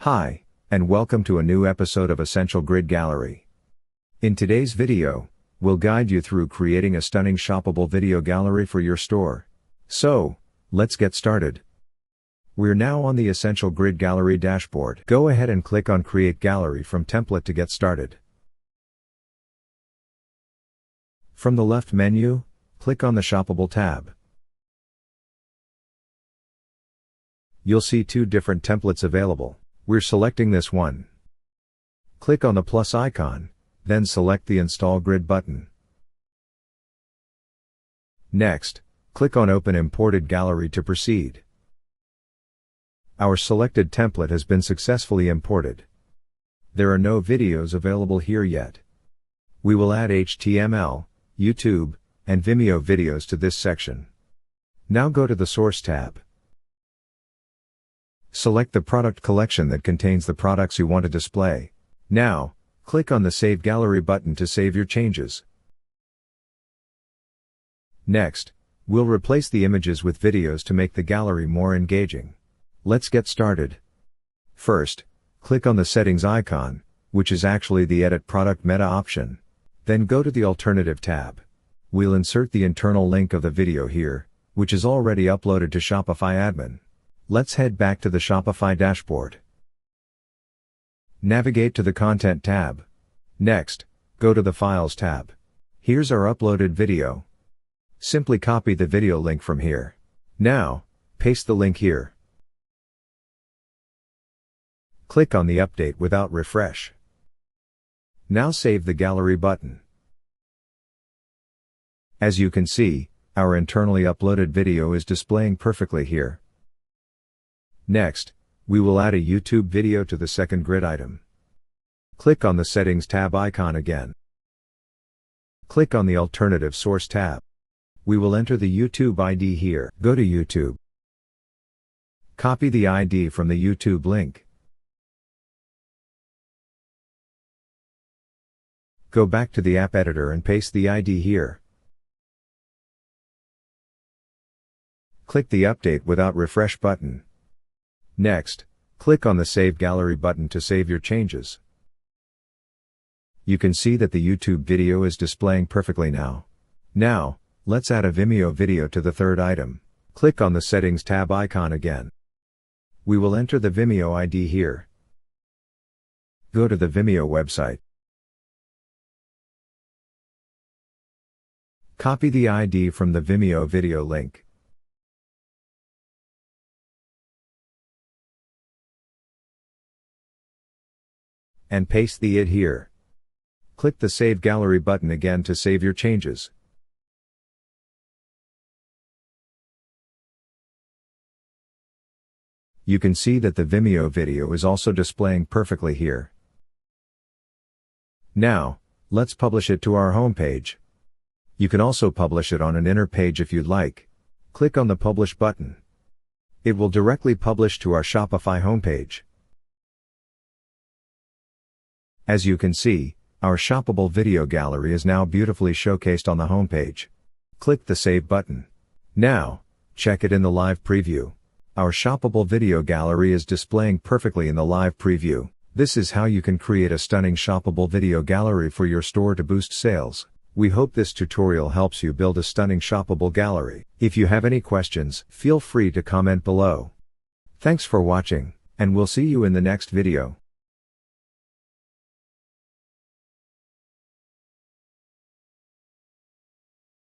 Hi, and welcome to a new episode of Essential Grid Gallery. In today's video, we'll guide you through creating a stunning shoppable video gallery for your store. So, let's get started. We're now on the Essential Grid Gallery dashboard. Go ahead and click on Create Gallery from Template to get started. From the left menu, click on the Shoppable tab. You'll see two different templates available. We're selecting this one. Click on the plus icon, then select the Install Grid button. Next, click on Open Imported Gallery to proceed. Our selected template has been successfully imported. There are no videos available here yet. We will add HTML, YouTube, and Vimeo videos to this section. Now go to the Source tab. Select the product collection that contains the products you want to display. Now, click on the Save Gallery button to save your changes. Next, we'll replace the images with videos to make the gallery more engaging. Let's get started. First, click on the Settings icon, which is actually the Edit Product Meta option. Then go to the Alternative tab. We'll insert the internal link of the video here, which is already uploaded to Shopify Admin. Let's head back to the Shopify dashboard. Navigate to the Content tab. Next, go to the Files tab. Here's our uploaded video. Simply copy the video link from here. Now, paste the link here. Click on the Update without refresh. Now save the gallery button. As you can see, our internally uploaded video is displaying perfectly here. Next, we will add a YouTube video to the second grid item. Click on the Settings tab icon again. Click on the Alternative Source tab. We will enter the YouTube ID here. Go to YouTube. Copy the ID from the YouTube link. Go back to the App Editor and paste the ID here. Click the Update without refresh button. Next, click on the Save Gallery button to save your changes. You can see that the YouTube video is displaying perfectly now. Now, let's add a Vimeo video to the third item. Click on the Settings tab icon again. We will enter the Vimeo ID here. Go to the Vimeo website. Copy the ID from the Vimeo video link. And paste the ID here. Click the Save Gallery button again to save your changes. You can see that the Vimeo video is also displaying perfectly here. Now, let's publish it to our homepage. You can also publish it on an inner page if you'd like. Click on the Publish button. It will directly publish to our Shopify homepage. As you can see, our shoppable video gallery is now beautifully showcased on the homepage. Click the Save button. Now, check it in the live preview. Our shoppable video gallery is displaying perfectly in the live preview. This is how you can create a stunning shoppable video gallery for your store to boost sales. We hope this tutorial helps you build a stunning shoppable gallery. If you have any questions, feel free to comment below. Thanks for watching, and we'll see you in the next video.